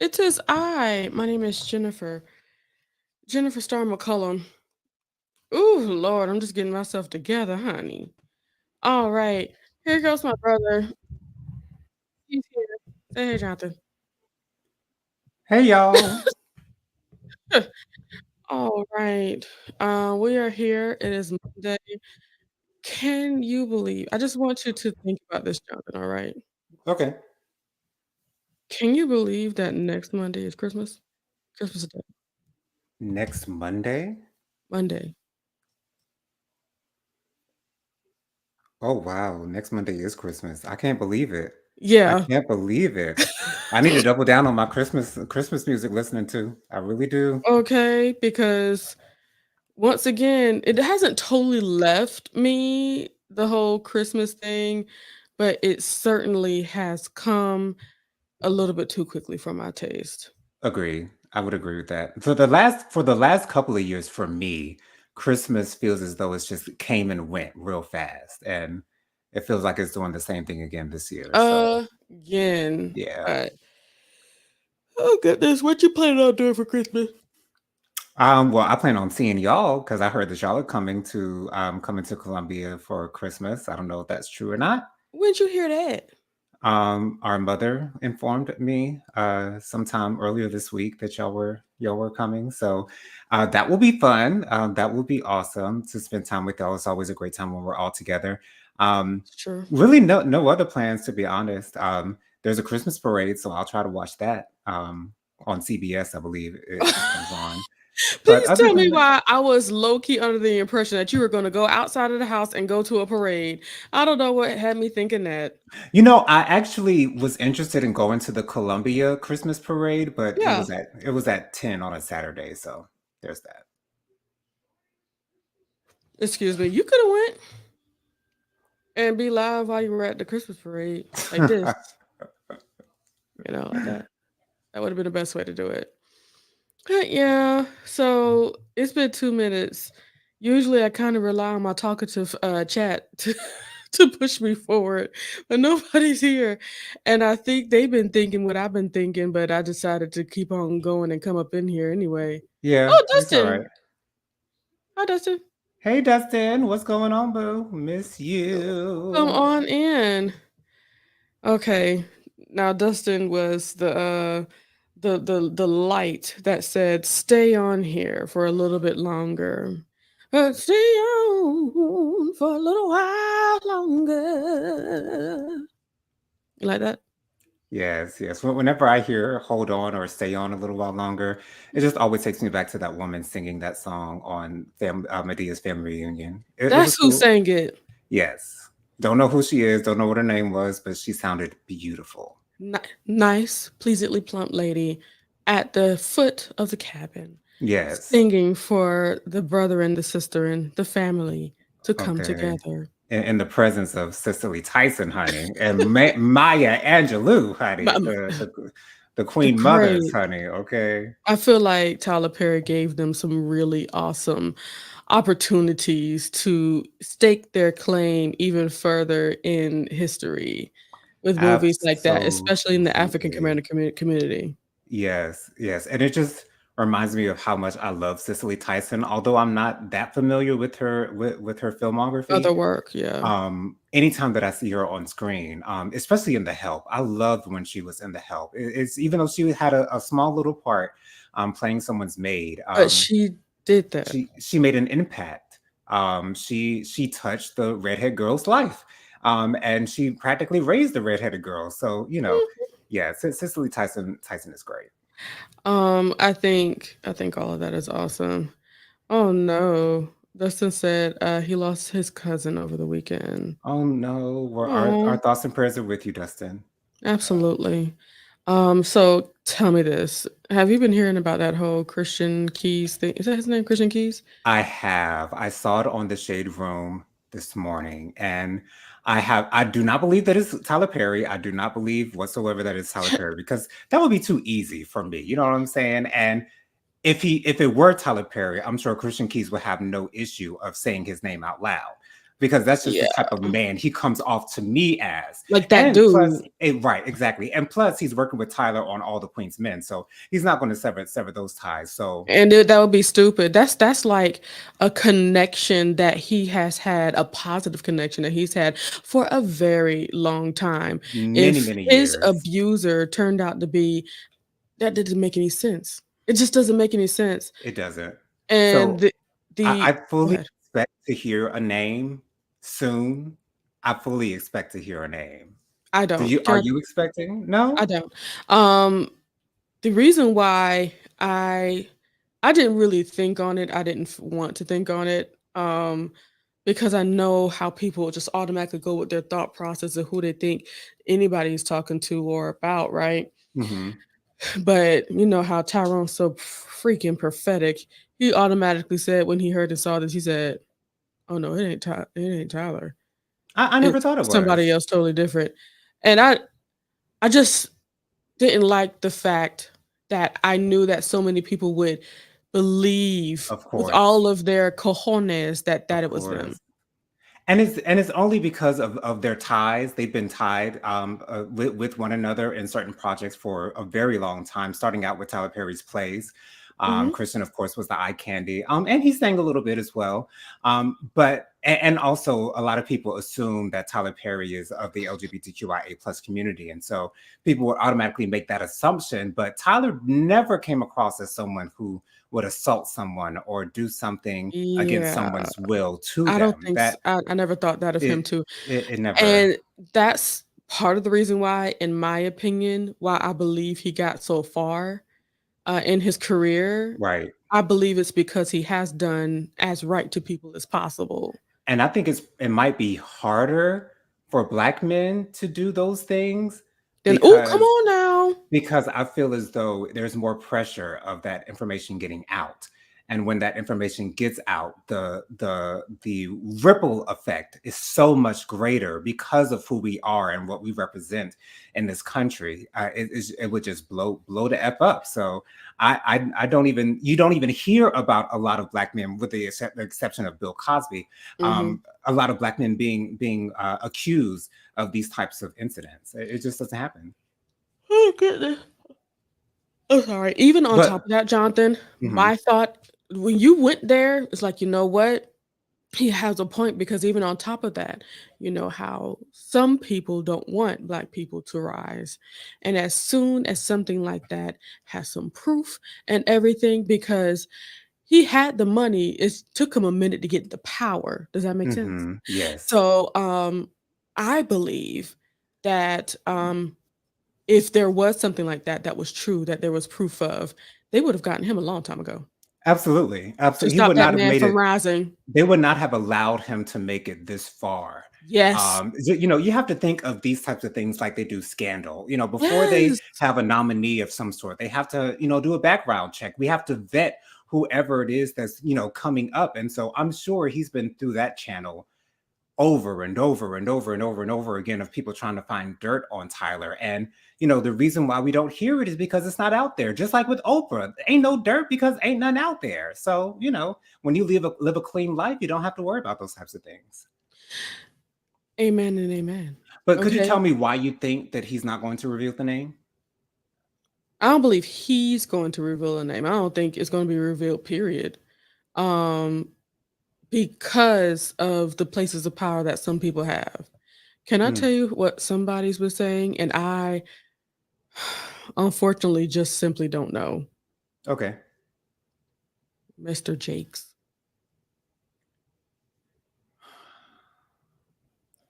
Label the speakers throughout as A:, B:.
A: It is I. My name is Jennifer. Jennifer Star McCullum. Ooh, Lord, I'm just getting myself together, honey. All right. Here goes my brother. He's here. Say hey, Jonathan.
B: Hey y'all.
A: All right. We are here. It is Monday. Can you believe? I just want you to think about this, Jonathan. All right.
B: Okay.
A: Can you believe that next Monday is Christmas? Christmas Day.
B: Next Monday?
A: Monday.
B: Oh wow, next Monday is Christmas. I can't believe it. I
A: Yeah.
B: can't believe it. I need to double down on my Christmas music listening to. I really do.
A: Okay. Because once again, it hasn't totally left me, the whole Christmas thing, but it certainly has come a little bit too quickly for my taste.
B: Agree. I would agree with that. For the last couple of years for me, Christmas feels as though it's just came and went real fast. And it feels like it's doing the same thing again this year. So
A: Again.
B: yeah.
A: I Oh goodness, what you planning on doing for Christmas?
B: Well, I plan on seeing y'all because I heard that y'all are coming to Columbia for Christmas. I don't know if that's true or not.
A: When'd you hear that?
B: Our mother informed me sometime earlier this week that y'all were coming. So that will be fun. That will be awesome to spend time with y'all. It's always a great time when we're all together. Um,
A: It's true.
B: Really, no other plans to be honest. There's a Christmas parade, so I'll try to watch that on CBS. I believe it comes on. But
A: Please
B: other
A: tell
B: than
A: me
B: that,
A: why I was low key under the impression that you were going to go outside of the house and go to a parade. I don't know what had me thinking that.
B: I actually was interested in going to the Columbia Christmas parade, but it
A: Yeah,
B: was at it was at 10 on a Saturday, so there's that.
A: excuse me. You could have went and be live while you were at the Christmas parade, like this, like that. That would have been the best way to do it. Yeah. So it's been 2 minutes. Usually, I kind of rely on my talkative chat to push me forward, but nobody's here, and I think they've been thinking what I've been thinking, but I decided to keep on going and come up in here anyway.
B: Yeah,
A: Oh,
B: it's all
A: Dustin.
B: right.
A: Hi, Dustin.
B: Hey Dustin, what's going on, boo? Miss
A: Come
B: you.
A: on in. Okay. Now Dustin was the light that said stay on here for a little bit longer. Stay on for a little while longer. You like that?
B: Yes, yes. Whenever I hear "Hold On" or "Stay On" a little while longer, it just always takes me back to that woman singing that song on Medea's family reunion. It
A: That's
B: was
A: who
B: so
A: sang it.
B: yes. Don't know who she is. Don't know what her name was, but she sounded beautiful.
A: Nice, pleasantly plump lady at the foot of the cabin,
B: Yes.
A: singing for the brother and the sister and the family to come
B: Okay.
A: together.
B: In the presence of Cicely Tyson, honey, and Maya Angelou, honey, the
A: The
B: Queen Mothers,
A: great.
B: honey. Okay.
A: I feel like Tyler Perry gave them some really awesome opportunities to stake their claim even further in history with movies like that, especially in the African
B: Absolutely.
A: community.
B: Yes, yes. And it just reminds me of how much I love Cicely Tyson. Although I'm not that familiar with her filmography,
A: Other work, yeah.
B: anytime that I see her on screen, especially in The Help, I loved when she was in The Help. It's even though she had a small little part playing someone's maid,
A: But she did that.
B: she made an impact. She touched the redhead girl's life, and she practically raised the redheaded girl. So yeah, Cicely Tyson is great.
A: I think all of that is awesome. Oh no. Dustin said he lost his cousin over the weekend.
B: Oh no, our
A: Oh,
B: thoughts and prayers are with you, Dustin.
A: absolutely. So tell me this. Have you been hearing about that whole Christian Keys thing? Is that his name, Christian Keys?
B: I have. I saw it on the Shade Room this morning, and I do not believe that it's Tyler Perry. I do not believe whatsoever that it's Tyler Perry because that would be too easy for me. You know what I'm saying? And if it were Tyler Perry, I'm sure Christian Keys would have no issue of saying his name out loud. because that's just the
A: Yeah,
B: type of man he comes off to me as.
A: like that
B: And plus,
A: dude.
B: right, exactly. And plus, he's working with Tyler on All the Queen's Men, so he's not going to sever those ties. So
A: And that would be stupid. That's like a connection that he has had, a positive connection that he's had for a very long time.
B: many,
A: If
B: many
A: his
B: years,
A: abuser turned out to be that didn't make any sense. It just doesn't make any sense.
B: it doesn't.
A: And
B: So I
A: the go
B: fully
A: ahead.
B: expect to hear a name soon. I fully expect to hear a name.
A: I
B: Do
A: don't.
B: you are you expecting?
A: I
B: No?
A: don't. Um, the reason why I didn't really think on it, I didn't want to think on it, because I know how people just automatically go with their thought process of who they think anybody's talking to or about, right?
B: Mhm.
A: But you know how Tyrone's so freaking prophetic. He automatically said when he heard and saw this, he said, "Oh no, it ain't Tyler.
B: I never
A: It's
B: thought it
A: somebody
B: was.
A: else totally different." And I just didn't like the fact that I knew that so many people would believe
B: Of
A: with
B: course.
A: all of their cojones that
B: Of
A: it was them.
B: course. And it's only because of their ties. They've been tied with one another in certain projects for a very long time, starting out with Tyler Perry's plays.
A: Mhm,
B: Christian, of course, was the eye candy, and he sang a little bit as well. And also, a lot of people assume that Tyler Perry is of the LGBTQIA plus community, and so people would automatically make that assumption. But Tyler never came across as someone who would assault someone or do something against
A: yeah.
B: someone's will to
A: I don't
B: them.
A: think
B: That
A: I never thought that of him
B: it
A: too,
B: it never.
A: and that's part of the reason why, in my opinion, why I believe he got so far, in his career.
B: Right.
A: I believe it's because he has done as right to people as possible.
B: And I think it might be harder for Black men to do those things
A: Then, "Oh, come
B: because
A: on now."
B: Because I feel as though there's more pressure of that information getting out. And when that information gets out, the ripple effect is so much greater because of who we are and what we represent in this country. It would just blow the f up. So I don't even you don't even hear about a lot of Black men, with the exception of Bill Cosby.
A: Mhm.
B: A lot of Black men being accused of these types of incidents. It just doesn't happen.
A: Oh, goodness. Oh, sorry. Even on top
B: But
A: of that, Jonathan,
B: mhm.
A: my thought when you went there, it's like, you know what? He has a point because even on top of that, you know how some people don't want Black people to rise. And as soon as something like that has some proof and everything, because he had the money, it took him a minute to get the power. Does that make sense?
B: Mhm. Yes.
A: So, I believe that if there was something like that that was true, that there was proof of, they would have gotten him a long time ago
B: Absolutely.
A: to
B: Absolutely. He
A: stop
B: would
A: that
B: not have
A: man
B: made
A: from
B: it.
A: rising.
B: They would not have allowed him to make it this far.
A: Yes.
B: You have to think of these types of things like they do Scandal. Before they
A: Yes.
B: have a nominee of some sort, they have to, do a background check. We have to vet whoever it is that's, coming up. And so I'm sure he's been through that channel over and over and over and over and over again of people trying to find dirt on Tyler. And the reason why we don't hear it is because it's not out there. Just like with Oprah, ain't no dirt because ain't none out there. So, when you live a clean life, you don't have to worry about those types of things.
A: Amen and amen.
B: But could you tell
A: Okay?
B: me why you think that he's not going to reveal the name?
A: I don't believe he's going to reveal a name. I don't think it's gonna be revealed, period. Um, because of the places of power that some people have. Can I
B: Mm,
A: tell you what somebody's been saying? And I unfortunately just simply don't know.
B: okay.
A: Mr. Jakes.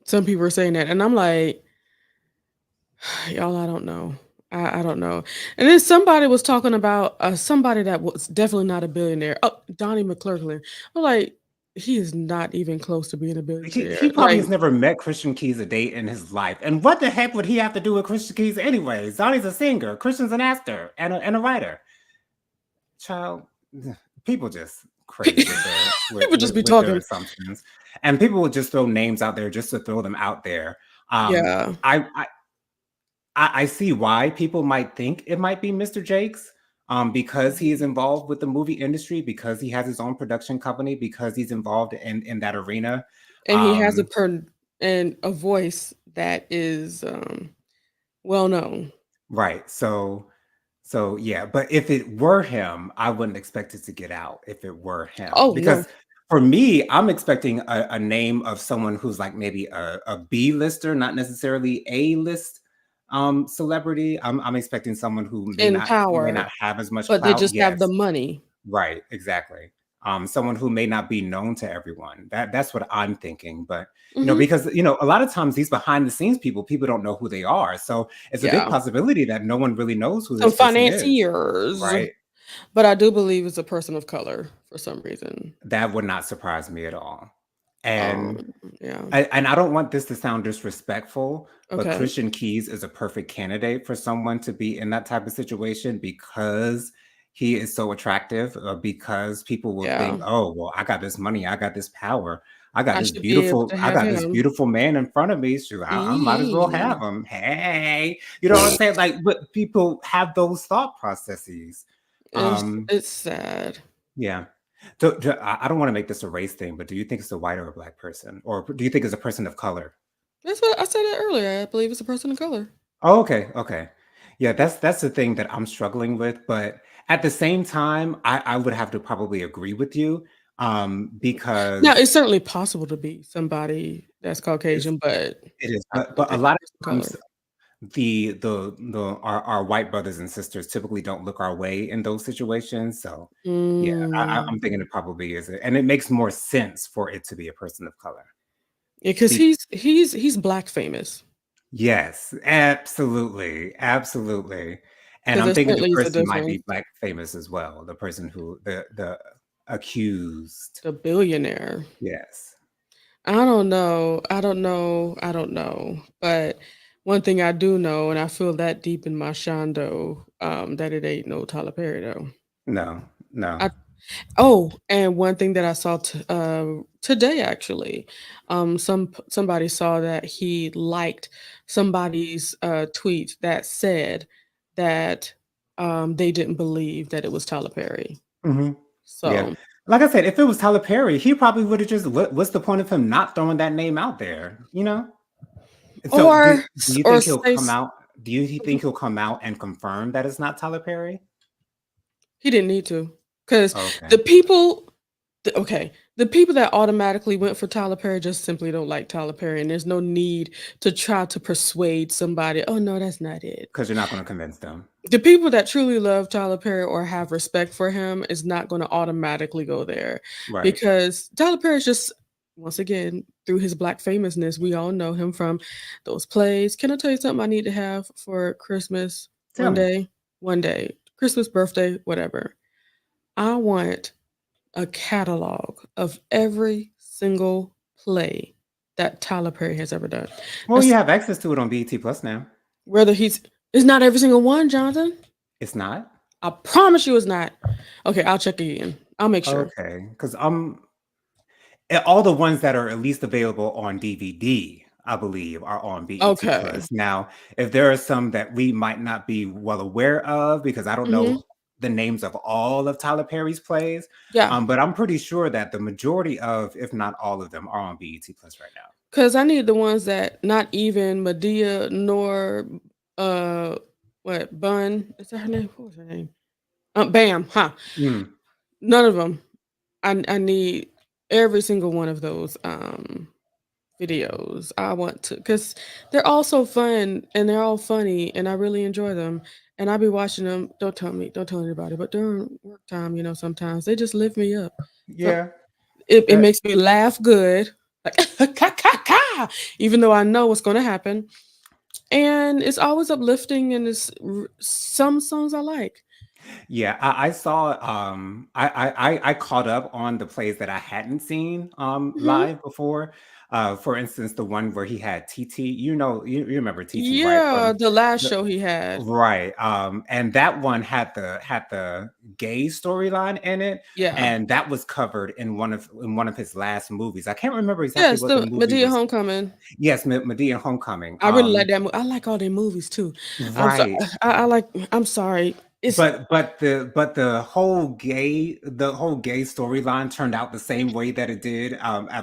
A: Some people are saying that, and I'm like, y'all, I don't know. I don't know. And then somebody was talking about somebody that was definitely not a billionaire. Oh, Donnie McClurkin. I'm like, he is not even close to being a
B: He
A: billionaire.
B: probably
A: Like,
B: has never met Christian Keys a day in his life. And what the heck would he have to do with Christian Keys anyways? Donnie's a singer, Christian's an actor and a writer. Child, people just crazy with their with,
A: people just
B: with,
A: be
B: with their
A: talking.
B: assumptions, and people will just throw names out there just to throw them out there. Um,
A: Yeah.
B: I, I I see why people might think it might be Mr. Jakes, because he is involved with the movie industry, because he has his own production company, because he's involved in that arena.
A: And he has a voice that is, well known.
B: Right. So yeah, but if it were him, I wouldn't expect it to get out if it were him.
A: Oh, no.
B: Because for me, I'm expecting a name of someone who's like maybe a B-lister, not necessarily A-list celebrity. I'm expecting someone who
A: In
B: may
A: power,
B: not have as much
A: but they
B: clout.
A: just have the
B: Yes.
A: money.
B: Right, exactly. Someone who may not be known to everyone. That's what I'm thinking. But
A: Mhm.
B: because a lot of times these behind the scenes people don't know who they are. So it's a big
A: Yeah.
B: possibility that no one really knows who
A: Some
B: this person is.
A: financiers,
B: Right.
A: but I do believe it's a person of color for some reason.
B: That would not surprise me at all.
A: Um,
B: And
A: yeah.
B: and I don't want this to sound disrespectful, but
A: Okay.
B: Christian Keys is a perfect candidate for someone to be in that type of situation because he is so attractive, because people will think,
A: Yeah.
B: "Oh, well, I got this money, I got this power,
A: I should be able to
B: I
A: have
B: got this
A: him.
B: beautiful man in front of me, so I might as well
A: Eee.
B: have him. Hey." You know what I'm saying? Like, but people have those thought processes. Um,
A: It's sad.
B: yeah. So, I don't wanna make this a race thing, but do you think it's a white or a black person? Or do you think it's a person of color?
A: That's what I said it earlier. I believe it's a person of color.
B: Oh, okay, okay. Yeah, that's the thing that I'm struggling with, but at the same time, I would have to probably agree with you,
A: Now,
B: because
A: it's certainly possible to be somebody that's
B: it's
A: Caucasian, but
B: it is,
A: I
B: but
A: would
B: a
A: pick
B: lot
A: a person of
B: of times
A: color.
B: our white brothers and sisters typically don't look our way in those situations, so, yeah,
A: Mm.
B: I'm thinking it probably is, and it makes more sense for it to be a person of color.
A: Yeah, 'cause
B: Be
A: he's Black famous.
B: Yes, absolutely, absolutely, and
A: 'Cause
B: I'm
A: there
B: thinking the
A: certainly is a
B: person might
A: difference.
B: be black famous as well, the person who the accused.
A: The billionaire.
B: Yes.
A: I don't know, but one thing I do know, and I feel that deep in my shondo, that it ain't no Tyler Perry, though.
B: No, no.
A: I Oh, and one thing that I saw today actually, somebody saw that he liked somebody's, tweet that said that, they didn't believe that it was Tyler Perry.
B: Mhm. Yeah.
A: So
B: Like I said, if it was Tyler Perry, he probably would've just what's the point of him not throwing that name out there, you know? And so, do you
A: or
B: think he'll
A: say
B: come
A: s
B: out do you think he'll come out and confirm that it's not Tyler Perry?
A: he didn't need to, because
B: Okay.
A: the people okay, the people that automatically went for Tyler Perry just simply don't like Tyler Perry, and there's no need to try to persuade somebody, "Oh, no, that's not it."
B: Because 'cause you're not gonna convince them.
A: The people that truly love Tyler Perry or have respect for him is not gonna automatically go there,
B: Right.
A: because Tyler Perry is just once again, through his Black famousness, we all know him from those plays. Can I tell you something I need to have for Christmas
B: Tell
A: one
B: me.
A: day? One day. Christmas, birthday, whatever. I want a catalog of every single play that Tyler Perry has ever done.
B: Well, you
A: That's
B: have access to it on BET Plus now.
A: whether he's it's not every single one, Jonathan.
B: It's not?
A: I promise you it's not. Okay, I'll check again. I'll make sure.
B: Okay, because 'cause all the ones that are at least available on DVD, I believe, are on BET
A: Okay.
B: Plus. Now, if there are some that we might not be well aware of, because I don't
A: Mhm.
B: know the names of all of Tyler Perry's plays,
A: Yeah,
B: but I'm pretty sure that the majority of, if not all of them, are on BET Plus right now.
A: 'cause I need the ones that not even Medea nor, uh, what, Bun is that her name? What was her name? Bam, huh.
B: Mm,
A: None of them. I need every single one of those, videos. I want to, because 'cause they're all so fun and they're all funny and I really enjoy them, and I be watching them don't tell anybody, but during work time, sometimes they just lift me up. So,
B: yeah,
A: it
B: that
A: makes me laugh good, like, "Ka, ka, ka," even though I know what's gonna happen, and it's always uplifting and it's some songs I like.
B: Yeah, I saw, I caught up on the plays that I hadn't seen,
A: Mhm.
B: live before. For instance, the one where he had TT, you remember TT, right?
A: Yeah,
B: From
A: the last
B: the
A: show he had.
B: right, and that one had the gay storyline in it,
A: Yeah.
B: and that was covered in one of his last movies. I can't remember exactly
A: Yes,
B: what the
A: the
B: movie
A: Madea
B: was.
A: Homecoming.
B: Yes, Medea Homecoming.
A: I really like that I like all their movies too. I'm so
B: Right.
A: I like I'm sorry. It's
B: the whole gay storyline turned out the same way that it did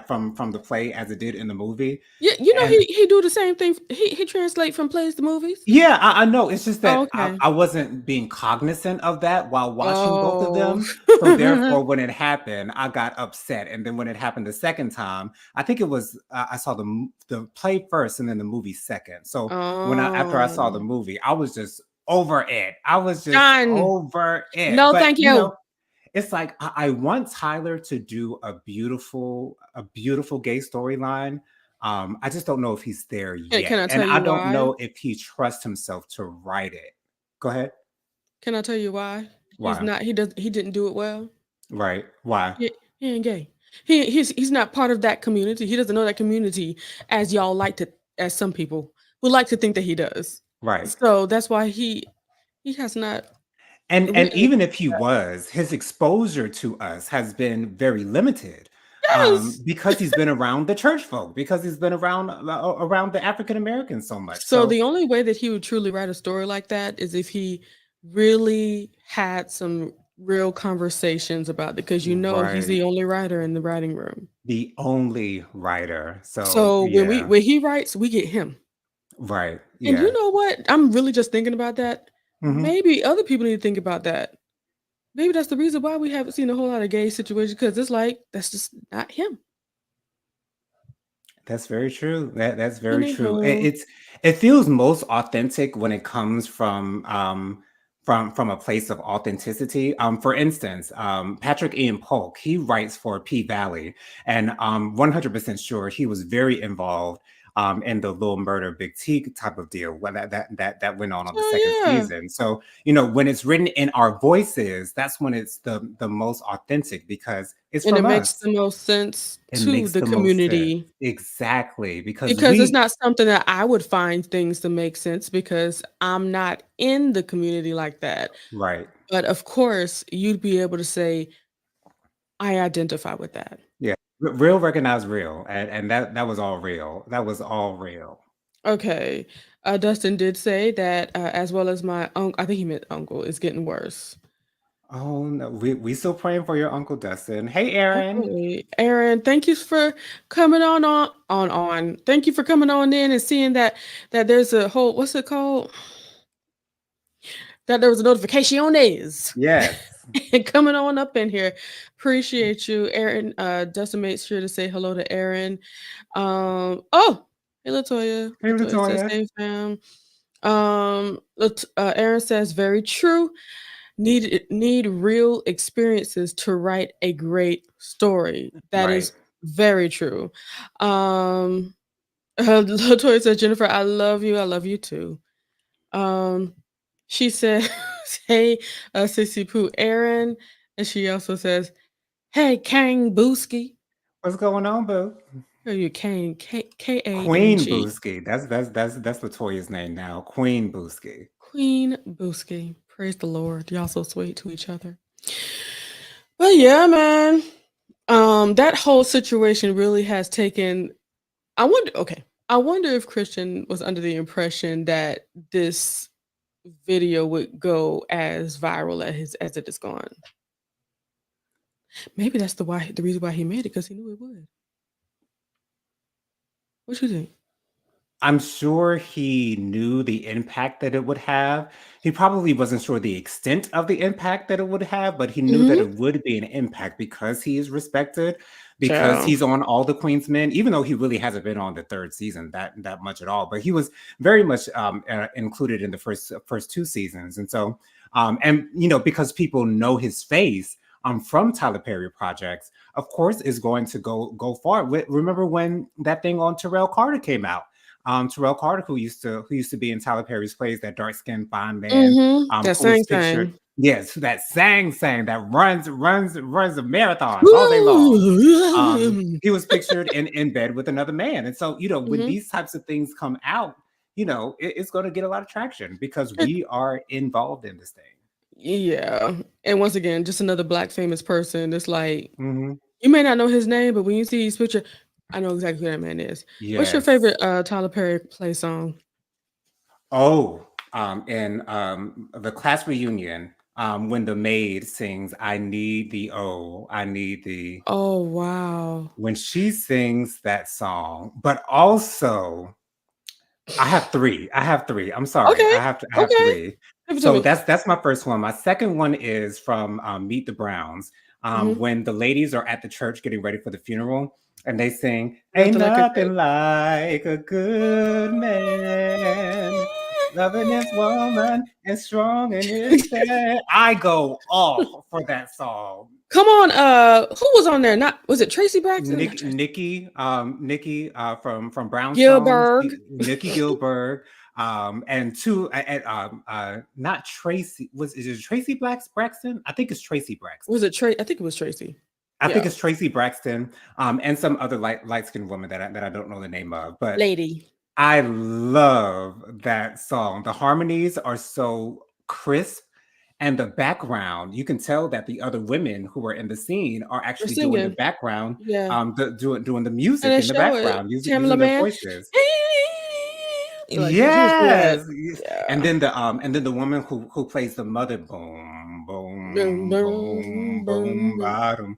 B: from the play as it did in the movie.
A: yeah,
B: And
A: he do the same thing. He translate from plays to movies.
B: yeah, I know. It's just
A: Oh,
B: that
A: okay.
B: I wasn't being cognizant of that while watching both of
A: Oh.
B: them. So therefore, when it happened, I got upset. And then when it happened the second time, I think it was I saw the play first and then the movie second. So after I saw the
A: Oh.
B: movie, I was just over it. I was just
A: Done.
B: over it.
A: No,
B: But
A: thank you.
B: it's like I want Tyler to do a beautiful gay storyline. I just don't know if he's there
A: Can
B: yet,
A: I
B: and
A: tell
B: I
A: you
B: don't
A: why?
B: know if he trusts himself to write it. Go ahead.
A: Can I tell you why? He's
B: Why?
A: not he didn't do it well.
B: Right? Why?
A: He ain't gay. He's not part of that community. He doesn't know that community as y'all like to as some people would like to think that he does.
B: Right.
A: So that's why he has not
B: And
A: really.
B: even if he was, his exposure to us has been very limited
A: Yes.
B: because he's been around the church folk, because he's been around the African Americans so much.
A: So
B: So
A: the only way that he would truly write a story like that is if he really had some real conversations about it, because he's
B: right,
A: the only writer in the writing room.
B: the only writer. So
A: So
B: yeah.
A: when he writes, we get him.
B: Right.
A: And you
B: Yeah.
A: know what? I'm really just thinking about that.
B: Mhm.
A: Maybe other people need to think about that. Maybe that's the reason why we haven't seen a whole lot of gay situations, because it's like that's just not him.
B: That's very true. That's very true.
A: Anywho,
B: It feels most authentic when it comes from a place of authenticity. For instance, Patrick Ian Polk, he writes for P Valley, and 100% sure he was very involved in the Little Murder Big T type of deal when that went on the second
A: oh yeah,
B: season. So when it's written in our voices, that's when it's the most authentic because it's
A: and it
B: from
A: makes
B: us.
A: the most sense
B: It
A: to
B: makes
A: the
B: the most sense.
A: community.
B: Exactly, because
A: Because it's not something that I would find things to make sense, because I'm not in the community like that.
B: right.
A: But of course, you'd be able to say, I identify with that.
B: Yeah. Real recognize real, and that was all real. That was all real.
A: Okay. Dustin did say that, as well as my uncle, I think he meant uncle, is getting worse.
B: Oh, no, we still praying for your Uncle Dustin. Hey, Aaron.
A: Absolutely. Aaron, thank you for coming on. Thank you for coming on in and seeing that there's a whole, what's it called? That there was a notificaciones.
B: Yes.
A: And coming on up in here. Appreciate you, Aaron. Dustin made sure to say hello to Aaron. Oh, hey Latoya.
B: Hey,
A: Latoya says,
B: Latoya.
A: hey fam. Aaron says, very true. Need real experiences to write a great story. That
B: Right.
A: is very true. Um, Latoya says, Jennifer, I love you. I love you too. Um, she said, "Hey, Sissy Pooh, Aaron," and she also says, "Hey, Kang Booski."
B: What's going on, boo?
A: Oh, you Kang,
B: Queen
A: Kang.
B: Booski. That's Latoya's name now. Queen Booski.
A: Queen Booski. Praise the Lord. Y'all so sweet to each other. But yeah, man. That whole situation really has taken. I wonder. Okay, I wonder if Christian was under the impression that this video would go as viral as it is gone. Maybe that's the reason why he made it, because he knew it would. What you think?
B: I'm sure he knew the impact that it would have. He probably wasn't sure the extent of the impact that it would have, but he knew that
A: Mhm.
B: it would be an impact because he is respected, because
A: Child.
B: he's on all the Queen's Men, even though he really hasn't been on the third season that much at all. But he was very much included in the first two seasons, and so and because people know his face. From Tyler Perry projects, of course, is going to go far. Remember when that thing on Terrell Carter came out? Terrell Carter, who used to be in Tyler Perry's plays, that dark skinned fine man,
A: Mhm. That
B: who was
A: same
B: pictured,
A: thing.
B: yes, that sang that runs the marathons all day long. He was pictured in bed with another man, and so when
A: Mhm.
B: these types of things come out, it's going to get a lot of traction because
A: And
B: we are involved in this thing.
A: yeah, and once again, just another Black famous person. It's like,
B: Hmm.
A: you may not know his name, but when you see his picture, I know exactly who that man is. What's your
B: Yes.
A: favorite, Tyler Perry play song?
B: Oh, in the class reunion. when the maid sings, "I need thee, oh, I need thee."
A: Oh, wow.
B: When she sings that song, but also I have 3. I have 3. I'm sorry.
A: Okay,
B: I have
A: okay.
B: 3.
A: Give it to
B: So
A: me.
B: that's my first one. My second one is from, Meet the Browns,
A: Mhm.
B: when the ladies are at the church getting ready for the funeral, and they sing, "Ain't
A: Nothing like a good
B: nothing like a good man, loving his woman and strong in his stead." I go off for that song.
A: Come on, who was on there? Not was it Tracy Braxton? Not Tracy
B: Nikki, from Brownstones,
A: Gilbert.
B: Nikki Gilbert, and two, not Tracy. Is it Tracy Braxton? I think it's Tracy Braxton.
A: Was it Tracy? I think it was Tracy.
B: I think
A: Yeah.
B: it's Tracy Braxton, and some other light skinned woman that I don't know the name of, but
A: Lady.
B: I love that song. The harmonies are so crisp, and the background, you can tell that the other women who are in the scene are
A: They're
B: actually doing the
A: singing.
B: background,
A: Yeah.
B: doing the
A: And
B: music
A: they
B: in the
A: show it.
B: background,
A: Tamala
B: using their
A: Man.
B: voices.
A: Like she was doing that.
B: Yes,
A: Yeah.
B: and then the woman who plays the mother, boom,
A: Boom,
B: boom,
A: boom,
B: boom, boom,
A: boom, boom.
B: bottom,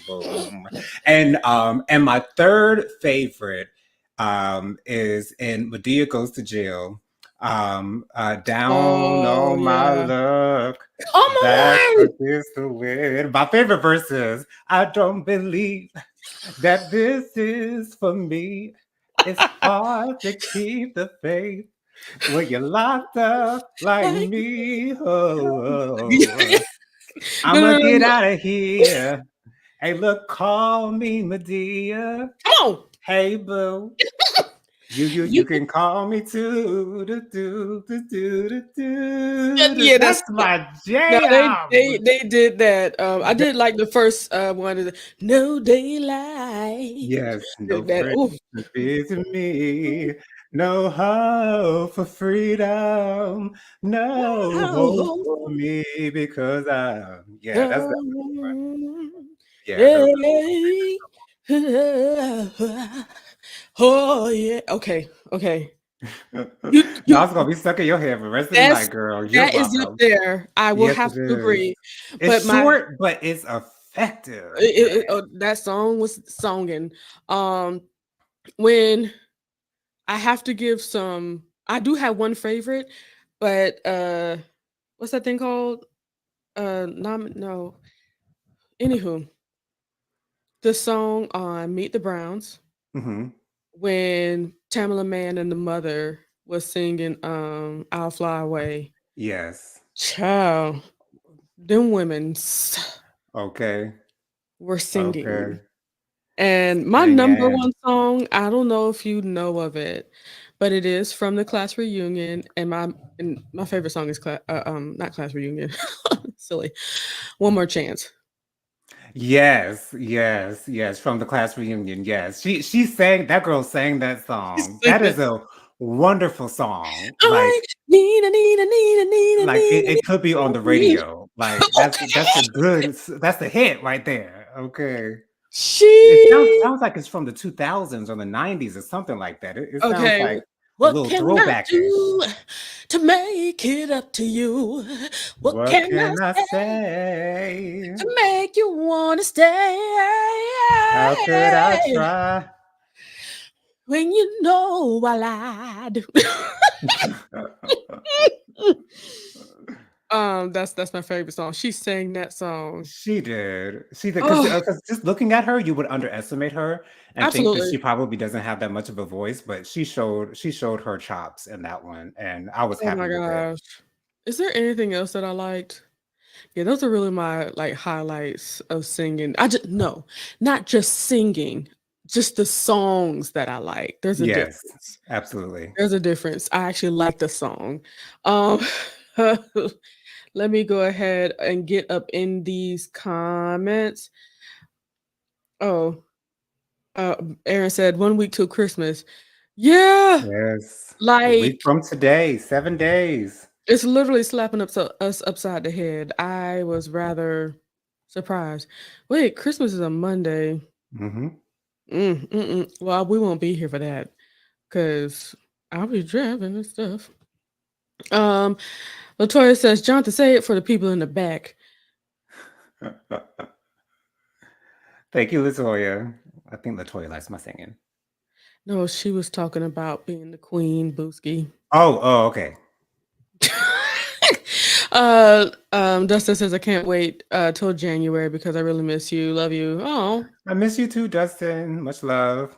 B: boom, boom. And my third favorite is in Medea Goes to Jail. Down
A: Oh,
B: on my
A: yeah.
B: luck,
A: Come
B: back
A: on!
B: against the wind. My favorite verse is, "I don't believe that this is for me. It's hard to keep the faith when you're locked up like
A: Like
B: me.
A: no,
B: Oh,
A: no,
B: I'ma
A: no,
B: get
A: no.
B: out of here. Hey, look, call me Medea.
A: Come on.
B: Hey, boo. You
A: You
B: can call me too.
A: yeah,
B: That's my
A: no, they
B: jam.
A: they they did that. I did like the first one of the No Daylight.
B: Yes, no
A: That
B: friend
A: oh
B: to visit me, no hope for freedom, no hope for me because yeah, that's a good one. Yeah,
A: hey. Oh yeah. Okay. Okay. You
B: No,
A: you
B: it's gonna be stuck in your head for the rest of the
A: that's
B: night, girl. You're
A: that is up
B: welcome.
A: there. I will
B: Yes,
A: have
B: it
A: to
B: is.
A: agree. But
B: It's
A: my
B: short, but it's effective, man.
A: that song was songing. Um, when I have to give some, I do have one favorite, but what's that thing called? No. Anywho, the song on Meet the Browns
B: Mhm.
A: when Tamala Mann and the mother was singing I'll Fly Away.
B: Yes.
A: Child, them women
B: Okay.
A: were
B: Okay.
A: singing. And my number
B: Singing.
A: one song, I don't know if you know of it, but it is from the class reunion, and my favorite song is not class reunion, silly, One More Chance.
B: Yes, yes, yes, from the class reunion, yes. She sang that girl sang that
A: She
B: song.
A: sang
B: That
A: that.
B: is a wonderful song.
A: I need a need a need a need a
B: It could be on
A: need
B: the
A: a need.
B: radio. Like, that's the hit right there, okay. It
A: She
B: sounds like it's from the 2000s or the '90s or something like that. It sounds
A: okay.
B: like a
A: What
B: little
A: can I
B: throwback-ish.
A: do to make it up to you? What
B: What
A: can I
B: can I
A: say
B: say?
A: to make you wanna
B: How could I
A: stay
B: try?
A: when you know I lied? That's my favorite song. She sang that song.
B: She did. She did, 'cause,
A: Oh,
B: 'cause just looking at her, you would underestimate her and think that
A: absolutely.
B: she probably doesn't have that much of a voice, but she showed her chops in that one, and I was
A: Oh my
B: happy with it.
A: gosh. Is there anything else that I liked? Yeah, those are really my like highlights of singing. I just no, not just singing, just the songs that I like. There's a
B: Yes,
A: difference.
B: absolutely.
A: There's a difference. I actually like the song. Um, let me go ahead and get up in these comments. Oh, uh, Aaron said 1 week till Christmas. Yeah,
B: Yes. A week
A: like
B: from today, 7 days.
A: it's literally slapping us upside the head. I was rather surprised. Wait, Christmas is a Monday.
B: Mhm.
A: Well, we won't be here for that because 'cause I'll be driving and stuff. Um, Latoya says, Jonathan, say it for the people in the back.
B: Thank you, Latoya. I think Latoya likes my singing.
A: No, she was talking about being the queen, Booski.
B: Oh, okay.
A: Dustin says, I can't wait till January because I really miss you. Love you. Oh,
B: I miss you too, Dustin. Much love.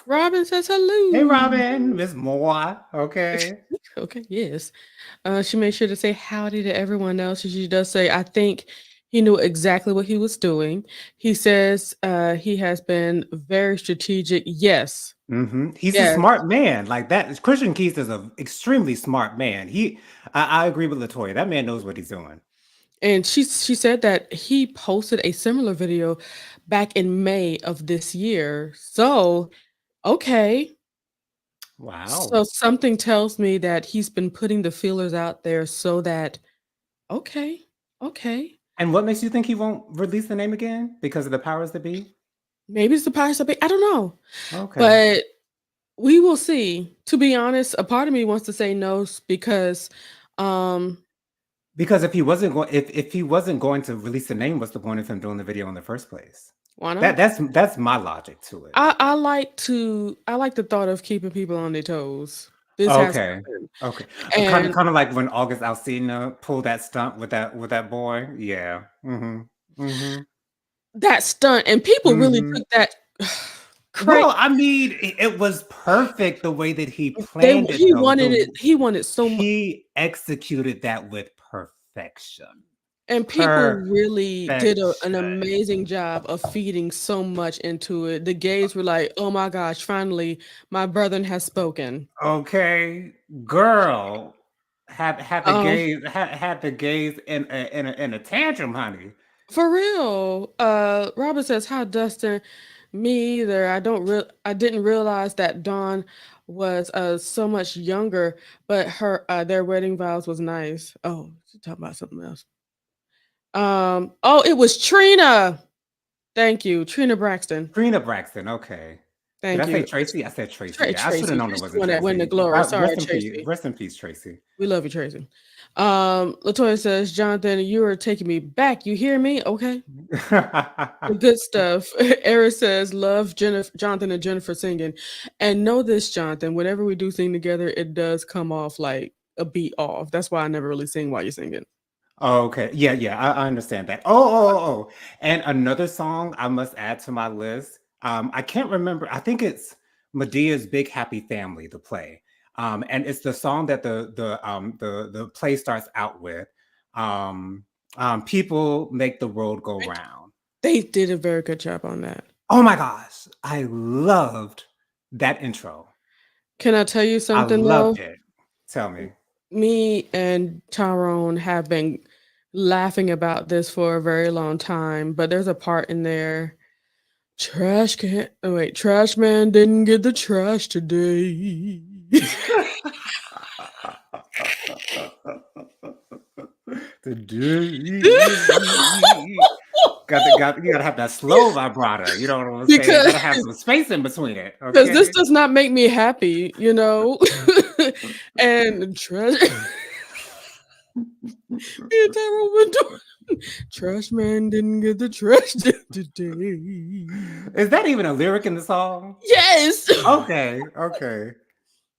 A: Robin says
B: Hey,
A: hello.
B: Robin, Miss Moore. Okay.
A: Okay, yes. She made sure to say howdy to everyone else. She does say, I think he knew exactly what he was doing. He says he has been very strategic. Yes.
B: He's a
A: Yes.
B: smart man. Like that. Christian Keith is an extremely smart man. I agree with Latoya. That man knows what he's doing.
A: And she said that he posted a similar video back in May of this year. So, okay.
B: Wow.
A: So something tells me that he's been putting the feelers out there so that okay, okay.
B: And what makes you think he won't release the name again? Because of the powers that be?
A: Maybe it's the Pirates of Bay. I don't know.
B: Okay.
A: But we will see. To be honest, a part of me wants to say no because um
B: Because if he wasn't going to release the name, what's the point of him doing the video in the first place?
A: why
B: That
A: not?
B: that's my logic to it.
A: I like the thought of keeping people on their toes. This has
B: Okay.
A: happened.
B: Okay. Kind of
A: And
B: kind of like when August Alsina pulled that stunt with that boy. Yeah.
A: that stunt and people really
B: Mhm.
A: took that crank
B: Well, I mean, it was perfect the way that he
A: they
B: planned it though.
A: he wanted so much
B: He executed that with perfection.
A: and people really did an
B: Perfection.
A: amazing job of feeding so much into it. The gays were like, "Oh my gosh, finally my brethren has spoken."
B: Okay, girl, had the
A: Um,
B: had the gays in a tantrum, honey.
A: for real. Robert says, "Hi, Dustin." Me either. I didn't realize that Dawn was so much younger, but her their wedding vows was nice. Oh, she's talking about something else. Oh, it was Trina. Thank you, Trina Braxton.
B: Trina Braxton, okay. Did I
A: Thank
B: say
A: you.
B: Tracy? I said Tracy. Yeah, I should have
A: Tracy.
B: known it
A: She's the
B: wasn't
A: one that went to
B: Tracy.
A: glory. Sorry, Tracy.
B: Rest in peace, Tracy.
A: We love you, Tracy. Latoya says, Jonathan, you are taking me back. You hear me? Okay. The good stuff. Eric says, love Jonathan and Jennifer singing. And know this, Jonathan, whenever we do sing together, it does come off like a beat off. That's why I never really sing while you're singing.
B: Oh, okay. Yeah, yeah, I understand that. And another song I must add to my list. I can't remember. I think it's Medea's Big Happy Family, the play. And it's the song that the play starts out with. Um, People make the world go round.
A: They did a very good job on that.
B: Oh my gosh, I loved that intro.
A: Can I tell you
B: I
A: something though?
B: loved it. Tell me.
A: Me and Tyrone have been laughing about this for a very long time, but there's a part in there. Trash man didn't get the trash today.
B: You gotta have that slow vibrato. You know what I'm saying?
A: because
B: Gotta have some space in between it.
A: because this
B: Okay.
A: does not make me happy, you know. And trash. Me and Tyrone were doing. Trash man didn't get the trash today.
B: Is that even a lyric in the song?
A: Yes.
B: Okay, okay.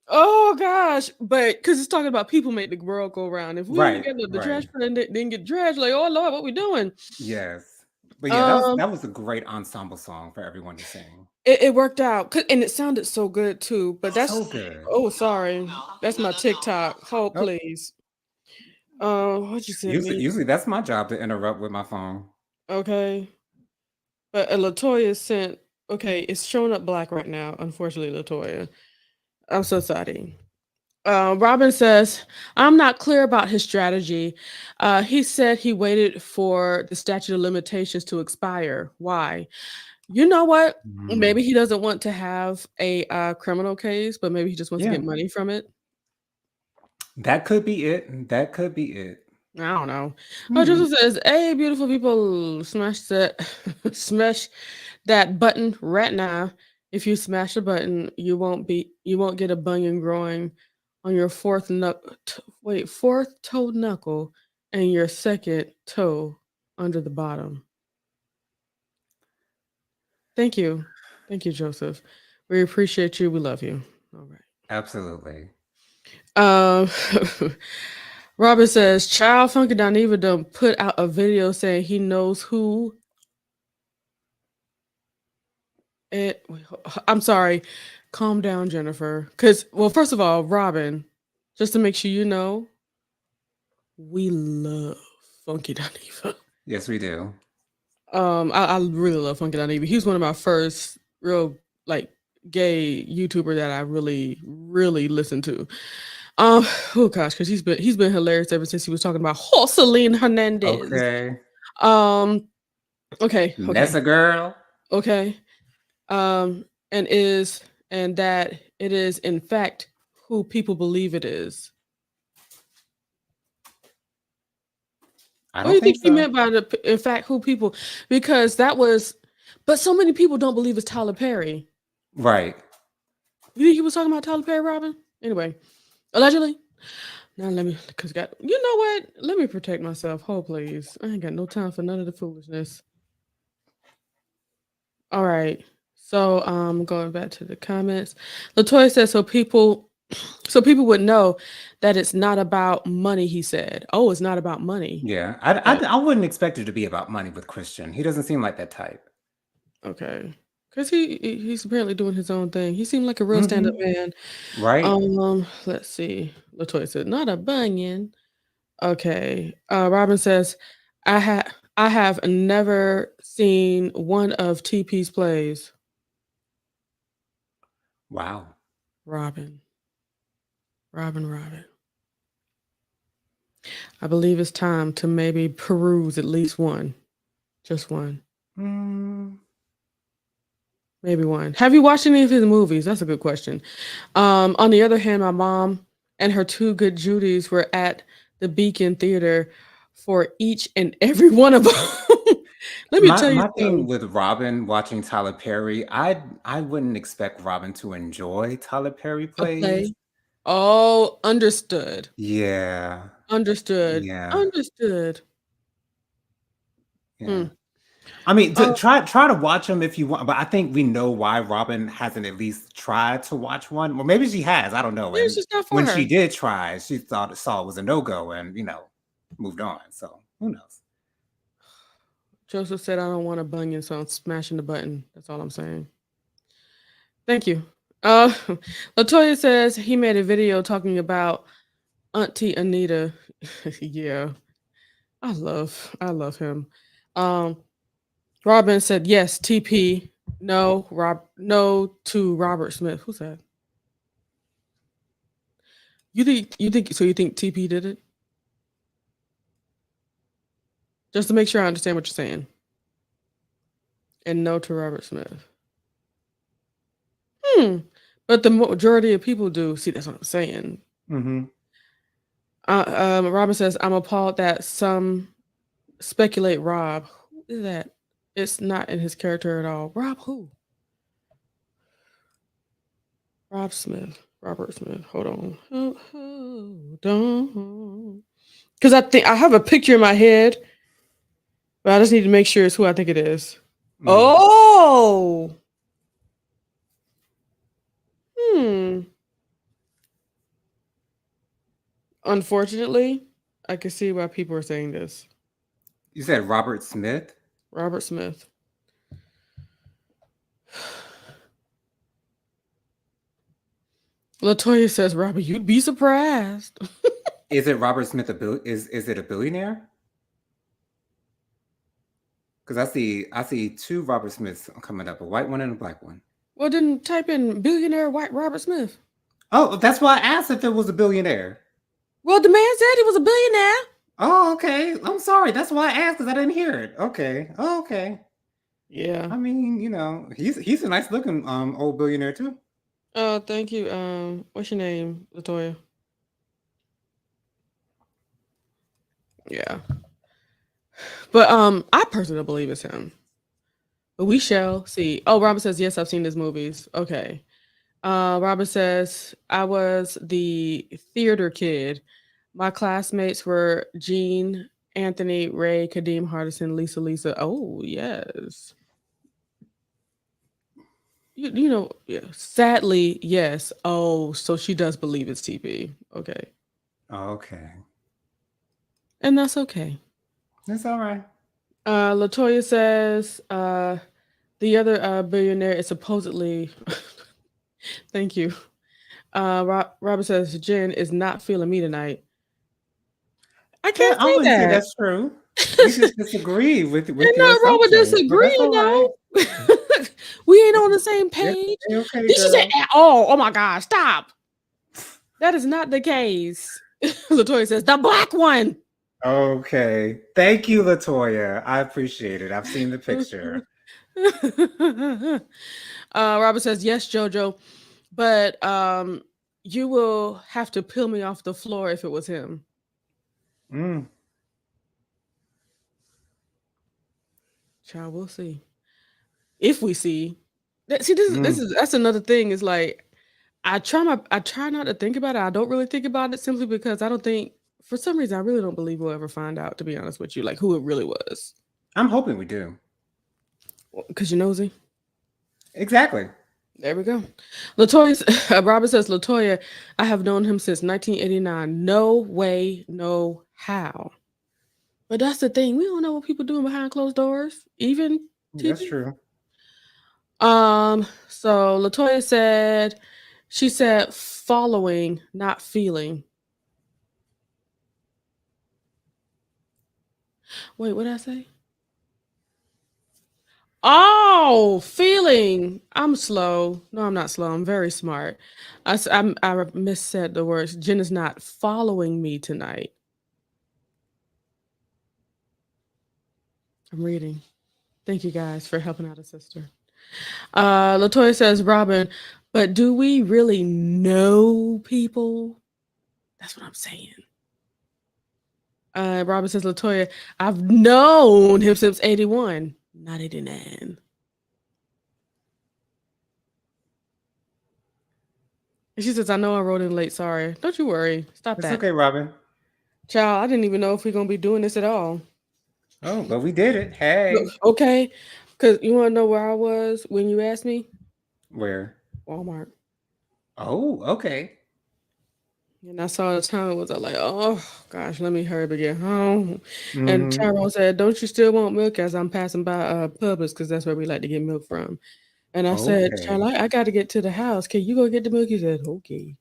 A: Oh gosh, but because it's talking about people make the world go round. If we didn't
B: Right,
A: get the
B: right.
A: trash man didn't get trash, like oh Lord, what we doing?
B: Yes. But yeah,
A: Um,
B: that was a great ensemble song for everyone to sing.
A: it worked out, and it sounded so good too. But
B: So
A: that's
B: good.
A: oh sorry, that's my TikTok. Hold
B: Oh,
A: please. What you sent
B: usually,
A: me?
B: usually that's my job to interrupt with my phone.
A: Okay, but Latoya sent. Okay, it's showing up black right now. Unfortunately, Latoya, I'm so sorry. Robin says, I'm not clear about his strategy. He said he waited for the statute of limitations to expire. Why? You know what?
B: Mm.
A: Maybe he doesn't want to have a criminal case, but maybe he just wants to
B: Yeah,
A: get money from it.
B: that could be it. That could be it.
A: I don't know.
B: Hmm.
A: Joseph says, "Hey, beautiful people, smash that, smash that button right now. If you smash the button, you won't get a bunion growing on your fourth toe knuckle and your second toe under the bottom. Thank you. Thank you, Joseph. We appreciate you. We love you. All right.
B: Absolutely.
A: Um, Robert says, Child Funky Dineva done put out a video saying he knows who it. I'm sorry. Calm down, Jennifer. Because, well, first of all, Robin, just to make sure you know, we love Funky Dineva.
B: Yes, we do.
A: I really love Funky Dineva. He was one of my first real like gay YouTuber that I really, really listened to. Oh gosh, because he's been hilarious ever since he was talking about Joseline Hernandez.
B: Okay.
A: Um, okay,
B: Nessa girl.
A: okay. Um, and is and that it is in fact who people believe it is.
B: I
A: What do
B: don't
A: you think
B: think
A: he
B: so.
A: meant by in fact who people? Because that was, but so many people don't believe it's Tyler Perry.
B: Right.
A: You think he was talking about Tyler Perry, Robin? Anyway, allegedly. Now let me, cause got you know what? Let me protect myself. Hold please. I ain't got no time for none of the foolishness. All right. So going back to the comments. Latoya says so people would know that it's not about money, he said. Oh, it's not about money.
B: Yeah. I,
A: Okay.
B: I, I wouldn't expect it to be about money with Christian. He doesn't seem like that type.
A: Okay. Cause he's apparently doing his own thing. He seemed like a real stand-up
B: Hmm.
A: man.
B: Right.
A: Let's see. Latoya said, not a bunion. Okay. Robin says, I have never seen one of TP's plays.
B: Wow.
A: Robin. Robin. I believe it's time to maybe peruse at least one. Just one.
B: Mm,
A: Maybe one. Have you watched any of his movies? That's a good question. On the other hand, my mom and her two good Judys were at the Beacon Theater for each and every one of them. Let me
B: my
A: tell you
B: my thing
A: something.
B: with Robin watching Tyler Perry, I wouldn't expect Robin to enjoy Tyler Perry
A: A
B: plays.
A: play. Oh, understood.
B: Yeah.
A: Understood.
B: Yeah.
A: Understood.
B: Yeah.
A: Hmm.
B: I mean,
A: Uh,
B: try to watch them if you want, but I think we know why Robin hasn't at least tried to watch one. Well, maybe she has, I don't know.
A: yeah, it's
B: And
A: just not for
B: when she
A: her.
B: did try, she saw it was a no-go and moved on. So who knows?
A: Joseph said, I don't want a bunion, so I'm smashing the button. That's all I'm saying. Thank you. Uh, Latoya says he made a video talking about Auntie Anita. Yeah, I love him. Um, Robin said yes. TP. No, No to Robert Smith. Who's that? You think TP did it? Just to make sure I understand what you're saying. And no to Robert Smith. Hmm. But the majority of people do. See, that's what I'm saying.
B: Hmm.
A: Robin says, I'm appalled that some speculate Rob. Who is that? It's not in his character at all. Rob who? Rob Smith. Robert Smith. Hold on. Hold on. Because I think I have a picture in my head, but I just need to make sure it's who I think it is.
B: Hmm.
A: Oh! Hmm. Unfortunately, I can see why people are saying this.
B: You said Robert Smith?
A: Robert Smith. Latoya says, Robert, you'd be surprised.
B: Is it Robert Smith is it a billionaire? Because I see two Robert Smiths coming up, a white one and a black one.
A: Well, then type in billionaire white Robert Smith.
B: Oh, that's why I asked if it was a billionaire.
A: Well, the man said he was a billionaire.
B: Oh, okay. I'm sorry. That's why I asked because I didn't hear it. Okay. Oh, okay.
A: Yeah.
B: I mean, he's a nice looking old billionaire too.
A: Oh, thank you. What's your name, Latoya? Yeah. But I personally don't believe it's him. But we shall see. Oh, Robert says, yes, I've seen his movies. Okay. Robert says, I was the theater kid. My classmates were Jean, Anthony, Ray, Kadeem Hardison, Lisa. Oh, yes. Yeah. Sadly, yes. Oh, so she does believe it's TP. Okay.
B: Okay.
A: And that's okay.
B: That's all right.
A: Latoya says, the other billionaire is supposedly. Thank you. Robert says, Jen is not feeling me tonight. I
B: Yeah,
A: can't
B: I
A: say
B: wouldn't say
A: that.
B: that's true. We just disagree with
A: Ain't
B: your
A: nothing wrong with
B: assumption, but that's
A: disagreeing,
B: all right.
A: though. We ain't on
B: It's
A: the same
B: it's
A: page.
B: okay,
A: Did she say
B: girl.
A: at all? Oh my gosh, stop. That is not the case. Latoya says, the black one.
B: Okay. Thank you, Latoya. I appreciate it. I've seen the picture.
A: Robert says, yes, Jojo, but you will have to peel me off the floor if it was him.
B: Mm,
A: Child, we'll see. If we see. See, this
B: mm.
A: is that's another thing, is like I try not to think about it. I don't really think about it simply because I don't think, for some reason, I really don't believe we'll ever find out, to be honest with you, like who it really was.
B: I'm hoping we do.
A: Because you're nosy.
B: Exactly.
A: There we go. Latoya, Robert says, Latoya, I have known him since 1989. No way, no how. But that's the thing. We don't know what people doing behind closed doors, even
B: That's
A: TV.
B: true.
A: So Latoya said, she said following, not feeling. Wait, what did I say? Oh, feeling. I'm slow. No, I'm not slow. I'm very smart. I missaid the words. Jen is not following me tonight. I'm reading. Thank you guys for helping out a sister. Latoya says, Robin, but do we really know people? That's what I'm saying. Robin says, Latoya, I've known him since 81, not 89. And she says, I know I wrote in late. Sorry. Don't you worry. Stop
B: It's
A: that.
B: okay, Robin.
A: Child, I didn't even know if we're going to be doing this at all.
B: Oh, but we did it.
A: Look,
B: Hey.
A: okay. Because you want to know where I was when you asked me?
B: Where?
A: Walmart.
B: Oh, okay.
A: And I saw the time it was like, oh gosh, let me hurry up and get home. And
B: Mm-hmm.
A: Tyrone said, don't you still want milk, as I'm passing by Publix, because that's where we like to get milk from. And I said,
B: Okay.
A: Charlotte, I got to get to the house. Can you go get the milk? He said, okay.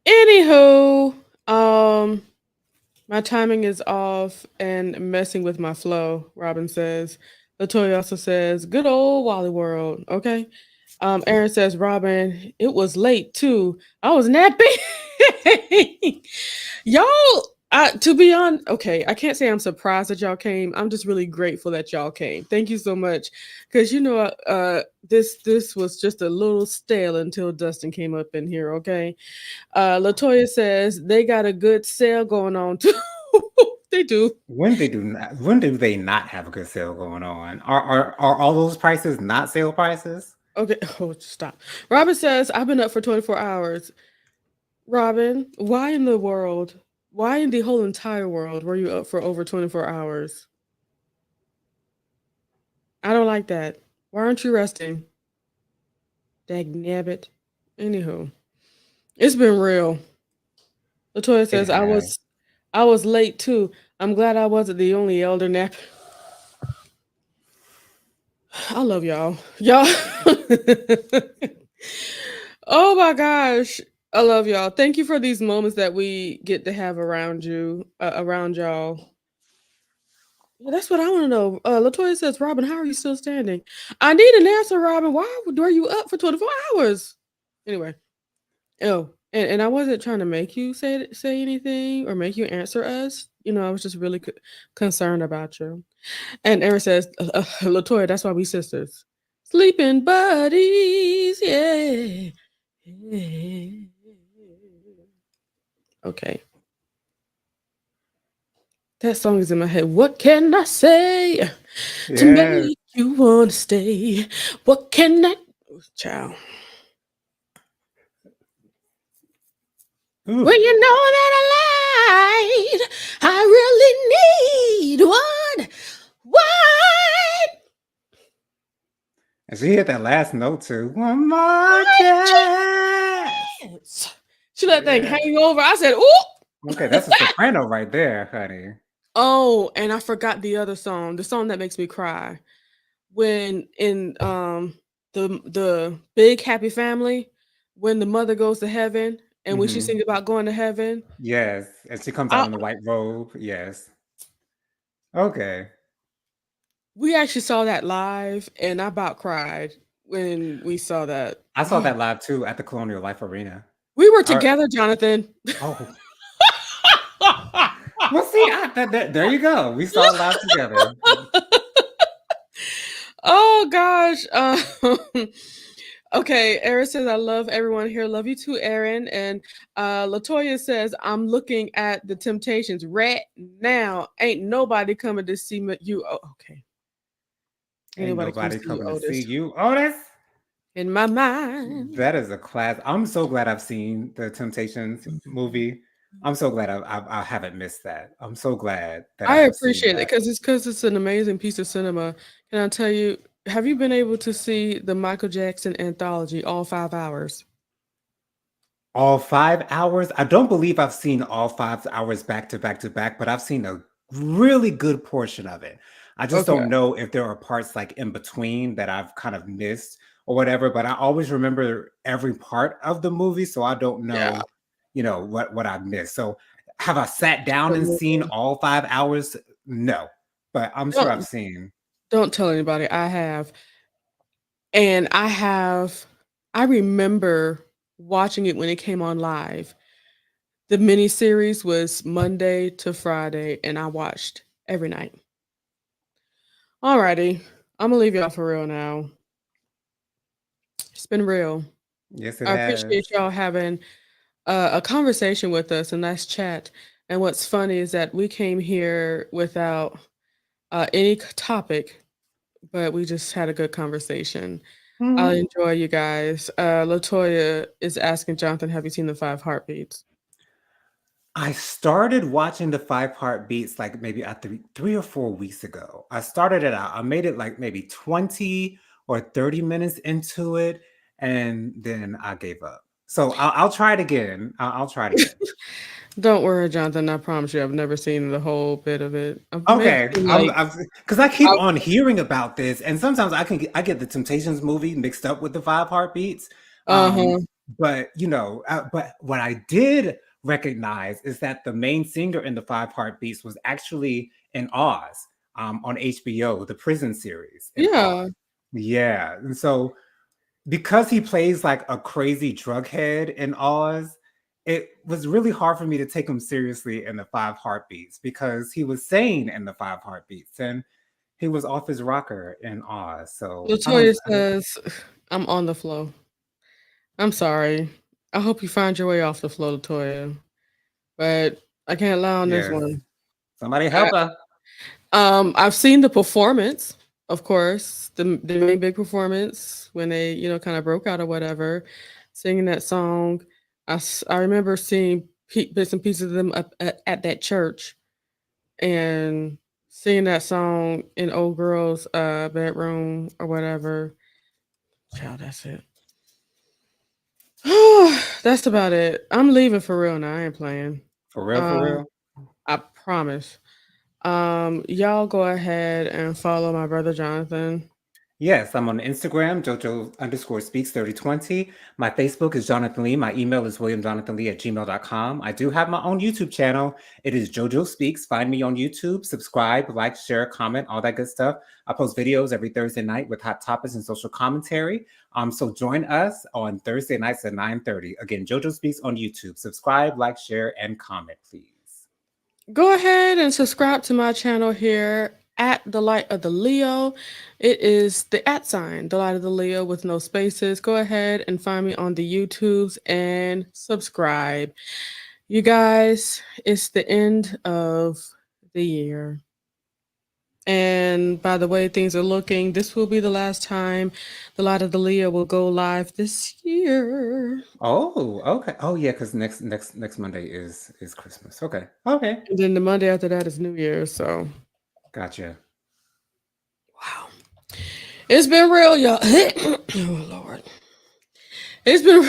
A: Anywho, my timing is off and messing with my flow, Robin says. Latoya also says, good old Wally World. Okay. Aaron says, Robin, it was late too. I was napping. Y'all, to be on, okay, I can't say I'm surprised that y'all came. I'm just really grateful that y'all came. Thank you so much. Because this was just a little stale until Dustin came up in here, okay? Latoya says they got a good sale going on too. They do.
B: When do they not have a good sale going on? Are all those prices not sale prices?
A: Okay. Oh, stop. Robin says, I've been up for 24 hours. Robin, why in the world? Why in the whole entire world were you up for over 24 hours? I don't like that. Why aren't you resting? Dag nabbit. Anywho, it's been real. Latoya
B: It
A: says,
B: has.
A: I was late too. I'm glad I wasn't the only elder nap. I love y'all. Y'all. Oh my gosh. I love y'all. Thank you for these moments that we get to have around you, around y'all. Yeah, that's what I want to know. Latoya says, Robin, how are you still standing? I need an answer, Robin. Why were you up for 24 hours? Anyway. Oh, and I wasn't trying to make you say anything or make you answer us. I was just really concerned about you. And Aaron says, Latoya, that's why we sisters. Sleeping buddies, yeah. Okay. That song is in my head. What can I say to
B: Yes.
A: make You want to stay. What can I? Child.
B: Ooh.
A: Well, you know that I lied. I really need one. One.
B: And she hit that last note too. One more chance.
A: Chance. She let that thing
B: Yeah.
A: hang over. I said, "Ooh."
B: Okay, that's a soprano right there, honey.
A: Oh, and I forgot the other song, the song that makes me cry. When in the Big Happy Family, when the mother goes to heaven and when she
B: Mhm.
A: sings about going to heaven,
B: Yes, and she comes out
A: I
B: in the white robe. Yes. Okay.
A: we actually saw that live and I about cried when we saw that.
B: I saw that live too at the Colonial Life Arena.
A: We were
B: Our
A: together, Jonathan.
B: oh, well, see, there you go. We saw it live together.
A: Oh gosh. Okay, Erin says, I love everyone here. Love you too, Erin. And Latoya says, I'm looking at the Temptations right now. Ain't nobody coming to see me. You. Oh, okay. Ain't
B: Ain't
A: nobody coming to
B: nobody
A: see you,
B: coming to see
A: Otis.
B: you, Otis.
A: In my mind.
B: That is a class. I'm so glad I've seen the Temptations movie. I'm so glad I haven't missed that. I'm so glad that I
A: I
B: have seen
A: appreciate it
B: that.
A: because it's an amazing piece of cinema. Can I tell you, have you been able to see the Michael Jackson anthology, all 5 hours?
B: All 5 hours? I don't believe I've seen all 5 hours back to back to back, but I've seen a really good portion of it. I just
A: Okay.
B: don't know if there are parts, like, in between that I've kind of missed or whatever, but I always remember every part of the movie, so I don't
A: Yeah.
B: know, what I've missed. So, have I sat
A: It's a
B: down
A: good
B: and seen
A: movie.
B: all 5 hours? No, but I'm sure I've
A: Don't
B: seen.
A: don't tell anybody. I have. And I remember watching it when it came on live. The miniseries was Monday to Friday, and I watched every night. Alrighty. I'm gonna leave y'all for real now. It's been real.
B: Yes, it
A: I
B: has.
A: appreciate y'all having a conversation with us, a nice chat. And what's funny is that we came here without any topic, but we just had a good conversation. I
B: Mhm.
A: enjoy you guys. Latoya is asking Jonathan, have you seen the Five Heartbeats?
B: I started watching the 5 Heartbeats, like, maybe, 3 or 4 weeks ago. I started it out. I made it, like, maybe 20 or 30 minutes into it, and then I gave up. So, I'll try it again. I'll try it again.
A: Don't worry, Jonathan. I promise you, I've never seen the whole bit of it. I've maybe
B: Okay,
A: seen
B: I'm
A: like,
B: I'm because I keep
A: I,
B: on hearing about this, and sometimes I get the Temptations movie mixed up with the 5 Heartbeats. Um,
A: uh-huh.
B: but but what I did recognize is that the main singer in the 5 Heartbeats was actually in Oz, on HBO, the prison series in Oz.
A: Yeah.
B: Yeah, and so because he plays like a crazy drug head in Oz, it was really hard for me to take him seriously in the 5 Heartbeats because he was sane in the 5 Heartbeats and he was off his rocker in Oz. So
A: Latoya
B: I don't
A: says, I'm on the flow. I'm sorry. I hope you find your way off the flow, Latoya. But I can't lie on this
B: yes.
A: one.
B: Somebody help her.
A: I've seen the performance, of course, the main big performance when they, kind of broke out or whatever, singing that song. I remember seeing bits and pieces of them up at that church and singing that song in old girl's bedroom or whatever. Child, that's it. That's about it. I'm leaving for real now. I ain't playing.
B: For real, for
A: Um,
B: real.
A: I promise. Y'all go ahead and follow my brother Jonathan.
B: Yes, I'm on Instagram, Jojo_speaks 3020. My Facebook is Jonathan Lee. My email is williamjonathanlee@gmail.com. I do have my own YouTube channel. It is Jojo Speaks. Find me on YouTube, subscribe, like, share, comment, all that good stuff. I post videos every Thursday night with hot topics and social commentary. So join us on Thursday nights at 9:30. Again, Jojo Speaks on YouTube. Subscribe, like, share, and comment, please.
A: Go ahead and subscribe to my channel here at the Light of the Leo. It is the at sign, the Light of the Leo with no spaces. Go ahead and find me on the YouTubes and subscribe. You guys, it's the end of the year. And by the way things are looking, this will be the last time The Light of the Leah will go live this year.
B: Oh, okay. Oh yeah, because next Monday is Christmas. Okay. Okay.
A: And then the Monday after that is New Year's. So,
B: Gotcha.
A: wow. It's been real, y'all. Oh, Lord. It's been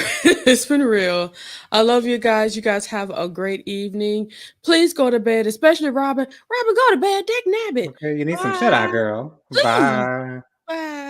A: it's been real. I love you guys. You guys have a great evening. Please go to bed, especially Robin. Robin, go to bed. Dick nabbit.
B: Okay, you need some shut eye,
A: Bye.
B: girl.
A: Please.
B: Bye.